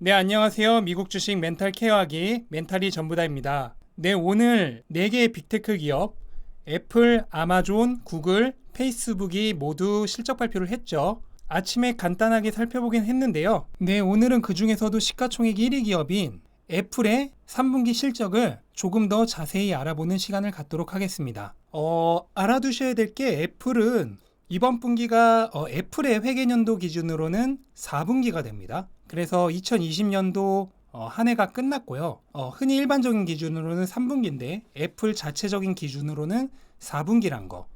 네, 안녕하세요. 미국 주식 멘탈 케어하기 멘탈이 전부다입니다. 네, 오늘 4개의 빅테크 기업 애플, 아마존, 구글, 페이스북이 모두 실적 발표를 했죠. 아침에 간단하게 살펴보긴 했는데요. 네, 오늘은 그 중에서도 시가총액 1위 기업인 애플의 3분기 실적을 조금 더 자세히 알아보는 시간을 갖도록 하겠습니다. 알아두셔야 될 게 애플은 이번 분기가 애플의 회계연도 기준으로는 4분기가 됩니다. 그래서 2020년도 한 해가 끝났고요. 흔히 일반적인 기준으로는 3분기인데 애플 자체적인 기준으로는 4분기란 거.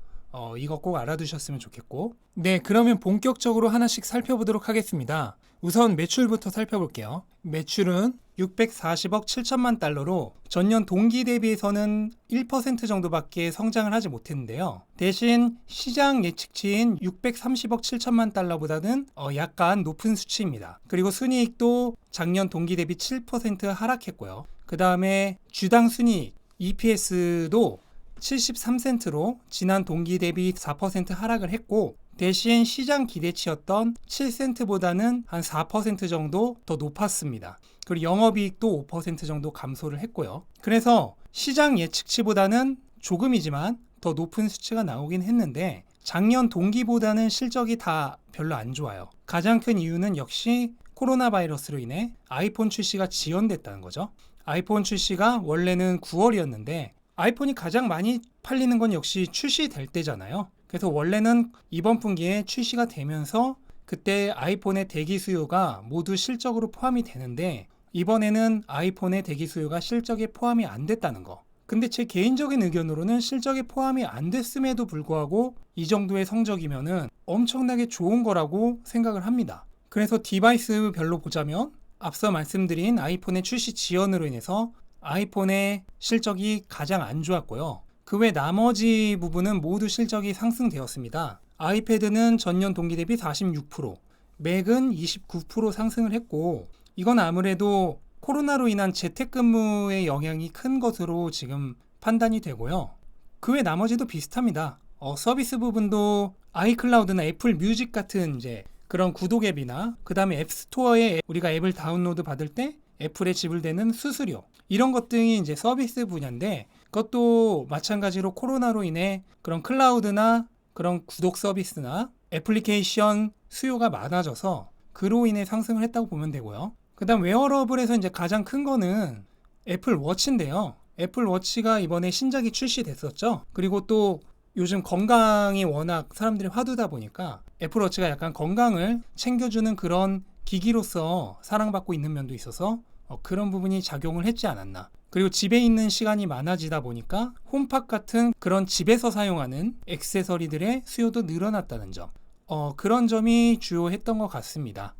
이거 꼭 알아두셨으면 좋겠고. 네, 그러면 본격적으로 하나씩 살펴보도록 하겠습니다. 우선 매출부터 살펴볼게요. 매출은 640억 7천만 달러로 전년 동기 대비해서는 1% 정도밖에 성장을 하지 못했는데요. 대신 시장 예측치인 630억 7천만 달러보다는 약간 높은 수치입니다. 그리고 순이익도 작년 동기 대비 7% 하락했고요. 그 다음에 주당 순이익 EPS도 73센트로 지난 동기 대비 4% 하락을 했고, 대신 시장 기대치였던 7센트보다는 한 4% 정도 더 높았습니다. 그리고 영업이익도 5% 정도 감소를 했고요. 그래서 시장 예측치보다는 조금이지만 더 높은 수치가 나오긴 했는데 작년 동기보다는 실적이 다 별로 안 좋아요. 가장 큰 이유는 역시 코로나 바이러스로 인해 아이폰 출시가 지연됐다는 거죠. 아이폰 출시가 원래는 9월이었는데 아이폰이 가장 많이 팔리는 건 역시 출시될 때잖아요. 그래서 원래는 이번 분기에 출시가 되면서 그때 아이폰의 대기 수요가 모두 실적으로 포함이 되는데 이번에는 아이폰의 대기 수요가 실적에 포함이 안 됐다는 거. 근데 제 개인적인 의견으로는 실적에 포함이 안 됐음에도 불구하고 이 정도의 성적이면은 엄청나게 좋은 거라고 생각을 합니다. 그래서 디바이스별로 보자면 앞서 말씀드린 아이폰의 출시 지연으로 인해서 아이폰의 실적이 가장 안 좋았고요. 그 외 나머지 부분은 모두 실적이 상승되었습니다. 아이패드는 전년 동기 대비 46%, 맥은 29% 상승을 했고, 이건 아무래도 코로나로 인한 재택근무의 영향이 큰 것으로 지금 판단이 되고요. 그 외 나머지도 비슷합니다. 서비스 부분도 아이클라우드나 애플 뮤직 같은 이제 그런 구독 앱이나 그 다음에 앱스토어에 우리가 앱을 다운로드 받을 때 애플에 지불되는 수수료 이런 것들이 이제 서비스 분야인데 그것도 마찬가지로 코로나로 인해 그런 클라우드나 그런 구독 서비스나 애플리케이션 수요가 많아져서 그로 인해 상승을 했다고 보면 되고요. 그 다음 웨어러블에서 이제 가장 큰 거는 애플 워치인데요. 애플 워치가 이번에 신작이 출시됐었죠. 그리고 또 요즘 건강이 워낙 사람들이 화두다 보니까 애플 워치가 약간 건강을 챙겨주는 그런 기기로서 사랑받고 있는 면도 있어서 그런 부분이 작용을 했지 않았나. 그리고 집에 있는 시간이 많아지다 보니까 홈팟 같은 그런 집에서 사용하는 액세서리들의 수요도 늘어났다는 점. 그런 점이 주요했던 것 같습니다.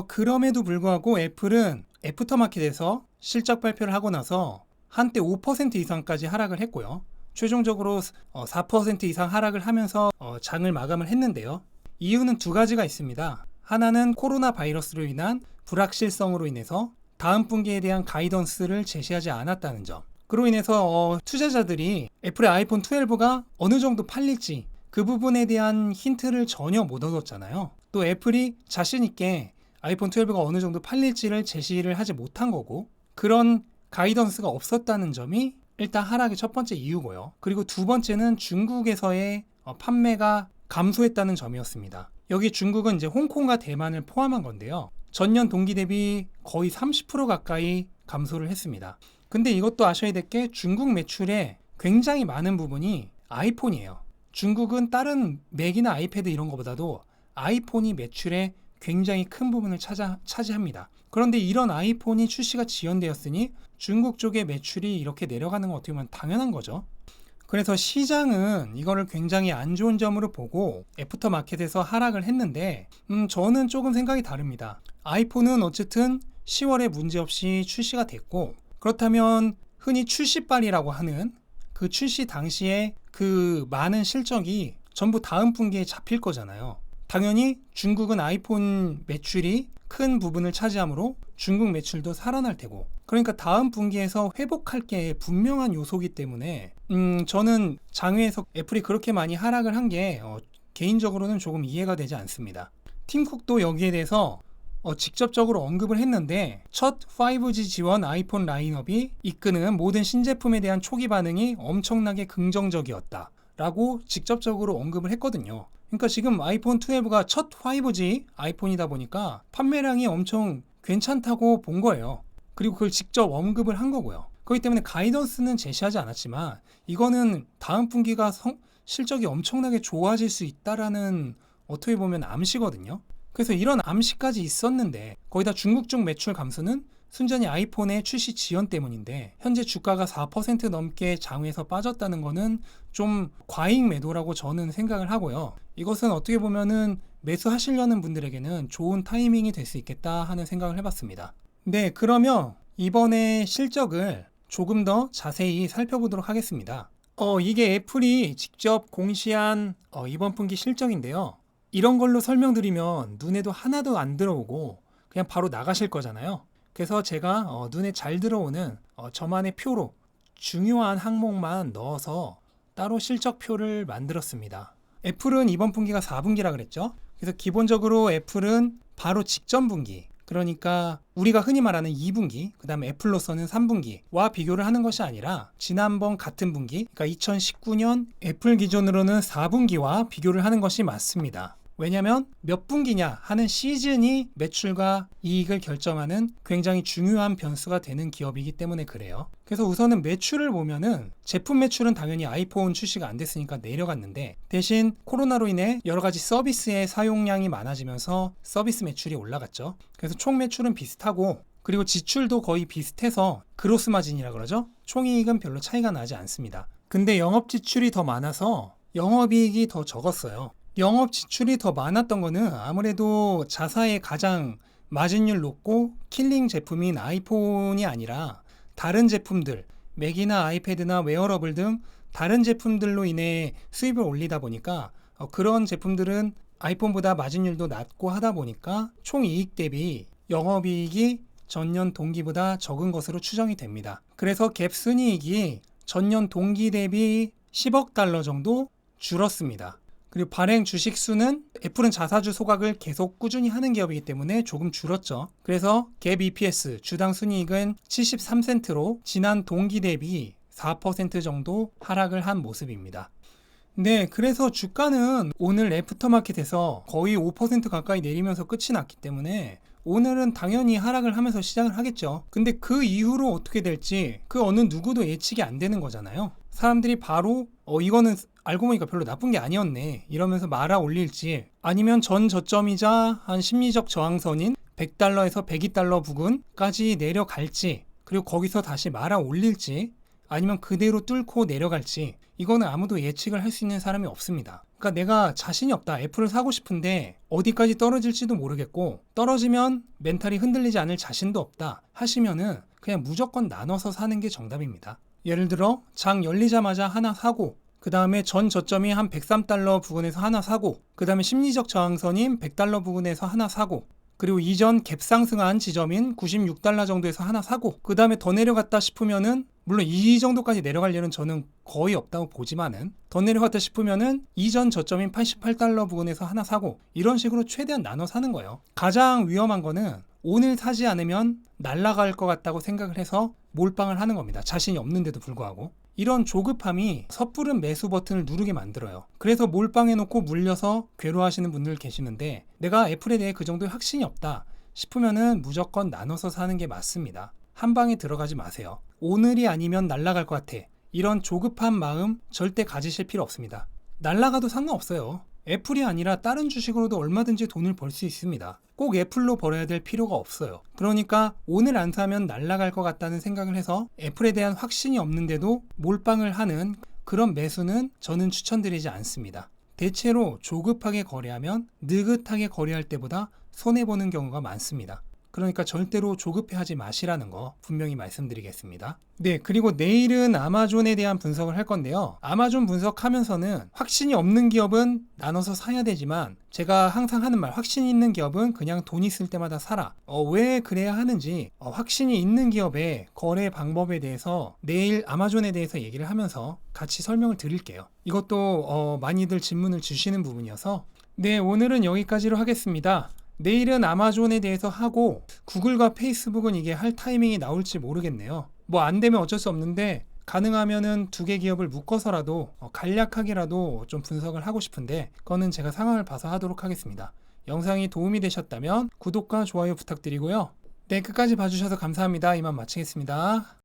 그럼에도 불구하고 애플은 애프터마켓에서 실적 발표를 하고 나서 한때 5% 이상까지 하락을 했고요. 최종적으로 4% 이상 하락을 하면서 장을 마감을 했는데요. 이유는 두 가지가 있습니다. 하나는 코로나 바이러스로 인한 불확실성으로 인해서 다음 분기에 대한 가이던스를 제시하지 않았다는 점. 그로 인해서 투자자들이 애플의 아이폰 12가 어느 정도 팔릴지 그 부분에 대한 힌트를 전혀 못 얻었잖아요. 또 애플이 자신 있게 아이폰 12가 어느 정도 팔릴지를 제시를 하지 못한 거고 그런 가이던스가 없었다는 점이 일단 하락의 첫 번째 이유고요. 그리고 두 번째는 중국에서의 판매가 감소했다는 점이었습니다. 여기 중국은 이제 홍콩과 대만을 포함한 건데요. 전년 동기 대비 거의 30% 가까이 감소를 했습니다. 근데 이것도 아셔야 될 게 중국 매출의 굉장히 많은 부분이 아이폰이에요. 중국은 다른 맥이나 아이패드 이런 것보다도 아이폰이 매출의 굉장히 큰 부분을 차지합니다. 그런데 이런 아이폰이 출시가 지연되었으니 중국 쪽의 매출이 이렇게 내려가는 건 어떻게 보면 당연한 거죠. 그래서 시장은 이거를 굉장히 안 좋은 점으로 보고 애프터마켓에서 하락을 했는데 저는 조금 생각이 다릅니다. 아이폰은 어쨌든 10월에 문제없이 출시가 됐고 그렇다면 흔히 출시빨이라고 하는 그 출시 당시에 그 많은 실적이 전부 다음 분기에 잡힐 거잖아요. 당연히 중국은 아이폰 매출이 큰 부분을 차지하므로 중국 매출도 살아날 테고 그러니까 다음 분기에서 회복할 게 분명한 요소기 때문에 저는 장외에서 애플이 그렇게 많이 하락을 한 게 개인적으로는 조금 이해가 되지 않습니다. 팀쿡도 여기에 대해서 직접적으로 언급을 했는데 첫 5G 지원 아이폰 라인업이 이끄는 모든 신제품에 대한 초기 반응이 엄청나게 긍정적이었다 라고 직접적으로 언급을 했거든요. 그러니까 지금 아이폰 12가 첫 5G 아이폰이다 보니까 판매량이 엄청 괜찮다고 본 거예요. 그리고 그걸 직접 언급을 한 거고요. 그렇기 때문에 가이던스는 제시하지 않았지만 이거는 다음 분기가 실적이 엄청나게 좋아질 수 있다라는 어떻게 보면 암시거든요. 그래서 이런 암시까지 있었는데 거기다 중국 쪽 매출 감소는 순전히 아이폰의 출시 지연 때문인데 현재 주가가 4% 넘게 장외에서 빠졌다는 거는 좀 과잉 매도라고 저는 생각을 하고요. 이것은 어떻게 보면은 매수하시려는 분들에게는 좋은 타이밍이 될 수 있겠다 하는 생각을 해봤습니다. 네, 그러면 이번에 실적을 조금 더 자세히 살펴보도록 하겠습니다. 이게 애플이 직접 공시한 이번 분기 실적인데요. 이런 걸로 설명드리면 눈에도 하나도 안 들어오고 그냥 바로 나가실 거잖아요. 그래서 제가 눈에 잘 들어오는 저만의 표로 중요한 항목만 넣어서 따로 실적표를 만들었습니다. 애플은 이번 분기가 4분기라 그랬죠. 그래서 기본적으로 애플은 바로 직전 분기, 그러니까 우리가 흔히 말하는 2분기, 그 다음에 애플로서는 3분기와 비교를 하는 것이 아니라 지난번 같은 분기, 그러니까 2019년 애플 기준으로는 4분기와 비교를 하는 것이 맞습니다. 왜냐하면 몇 분기냐 하는 시즌이 매출과 이익을 결정하는 굉장히 중요한 변수가 되는 기업이기 때문에 그래요. 그래서 우선은 매출을 보면은 제품 매출은 당연히 아이폰 출시가 안 됐으니까 내려갔는데 대신 코로나로 인해 여러 가지 서비스의 사용량이 많아지면서 서비스 매출이 올라갔죠. 그래서 총 매출은 비슷하고 그리고 지출도 거의 비슷해서 그로스 마진이라 그러죠. 총이익은 별로 차이가 나지 않습니다. 근데 영업 지출이 더 많아서 영업이익이 더 적었어요. 영업 지출이 더 많았던 거는 아무래도 자사의 가장 마진율 높고 킬링 제품인 아이폰이 아니라 다른 제품들, 맥이나 아이패드나 웨어러블 등 다른 제품들로 인해 수입을 올리다 보니까 그런 제품들은 아이폰보다 마진율도 낮고 하다 보니까 총이익 대비 영업이익이 전년 동기보다 적은 것으로 추정이 됩니다. 그래서 갭 순이익이 전년 동기 대비 10억 달러 정도 줄었습니다. 그리고 발행 주식 수는 애플은 자사주 소각을 계속 꾸준히 하는 기업이기 때문에 조금 줄었죠. 그래서 갭 EPS 주당 순이익은 73센트로 지난 동기 대비 4% 정도 하락을 한 모습입니다. 네, 그래서 주가는 오늘 애프터마켓에서 거의 5% 가까이 내리면서 끝이 났기 때문에 오늘은 당연히 하락을 하면서 시작을 하겠죠. 근데 그 이후로 어떻게 될지 그 어느 누구도 예측이 안 되는 거잖아요. 사람들이 바로 이거는 알고 보니까 별로 나쁜 게 아니었네 이러면서 말아 올릴지 아니면 전 저점이자 한 심리적 저항선인 100달러에서 102달러 부근까지 내려갈지 그리고 거기서 다시 말아 올릴지 아니면 그대로 뚫고 내려갈지 이거는 아무도 예측을 할 수 있는 사람이 없습니다. 그러니까 내가 자신이 없다. 애플을 사고 싶은데 어디까지 떨어질지도 모르겠고 떨어지면 멘탈이 흔들리지 않을 자신도 없다 하시면은 그냥 무조건 나눠서 사는 게 정답입니다. 예를 들어 장 열리자마자 하나 사고 그 다음에 전 저점이 한 103달러 부근에서 하나 사고 그 다음에 심리적 저항선인 100달러 부근에서 하나 사고 그리고 이전 갭 상승한 지점인 96달러 정도에서 하나 사고 그 다음에 더 내려갔다 싶으면은 물론 이 정도까지 내려갈 일은 저는 거의 없다고 보지만은 더 내려갔다 싶으면은 이전 저점인 88달러 부근에서 하나 사고 이런 식으로 최대한 나눠 사는 거예요. 가장 위험한 거는 오늘 사지 않으면 날아갈 것 같다고 생각을 해서 몰빵을 하는 겁니다. 자신이 없는데도 불구하고. 이런 조급함이 섣부른 매수 버튼을 누르게 만들어요. 그래서 몰빵해놓고 물려서 괴로워하시는 분들 계시는데 내가 애플에 대해 그 정도의 확신이 없다 싶으면은 무조건 나눠서 사는 게 맞습니다. 한 방에 들어가지 마세요. 오늘이 아니면 날아갈 것 같아. 이런 조급한 마음 절대 가지실 필요 없습니다. 날아가도 상관없어요. 애플이 아니라 다른 주식으로도 얼마든지 돈을 벌 수 있습니다. 꼭 애플로 벌어야 될 필요가 없어요. 그러니까 오늘 안 사면 날아갈 것 같다는 생각을 해서 애플에 대한 확신이 없는데도 몰빵을 하는 그런 매수는 저는 추천드리지 않습니다. 대체로 조급하게 거래하면 느긋하게 거래할 때보다 손해보는 경우가 많습니다. 그러니까 절대로 조급해하지 마시라는 거 분명히 말씀드리겠습니다. 네, 그리고 내일은 아마존에 대한 분석을 할 건데요. 아마존 분석하면서는 확신이 없는 기업은 나눠서 사야 되지만 제가 항상 하는 말, 확신이 있는 기업은 그냥 돈 있을 때마다 사라. 왜 그래야 하는지 확신이 있는 기업의 거래 방법에 대해서 내일 아마존에 대해서 얘기를 하면서 같이 설명을 드릴게요. 이것도 많이들 질문을 주시는 부분이어서 네, 오늘은 여기까지로 하겠습니다. 내일은 아마존에 대해서 하고 구글과 페이스북은 이게 할 타이밍이 나올지 모르겠네요. 뭐 안 되면 어쩔 수 없는데 가능하면은 두 개 기업을 묶어서라도 간략하게라도 좀 분석을 하고 싶은데 그거는 제가 상황을 봐서 하도록 하겠습니다. 영상이 도움이 되셨다면 구독과 좋아요 부탁드리고요. 네, 끝까지 봐주셔서 감사합니다. 이만 마치겠습니다.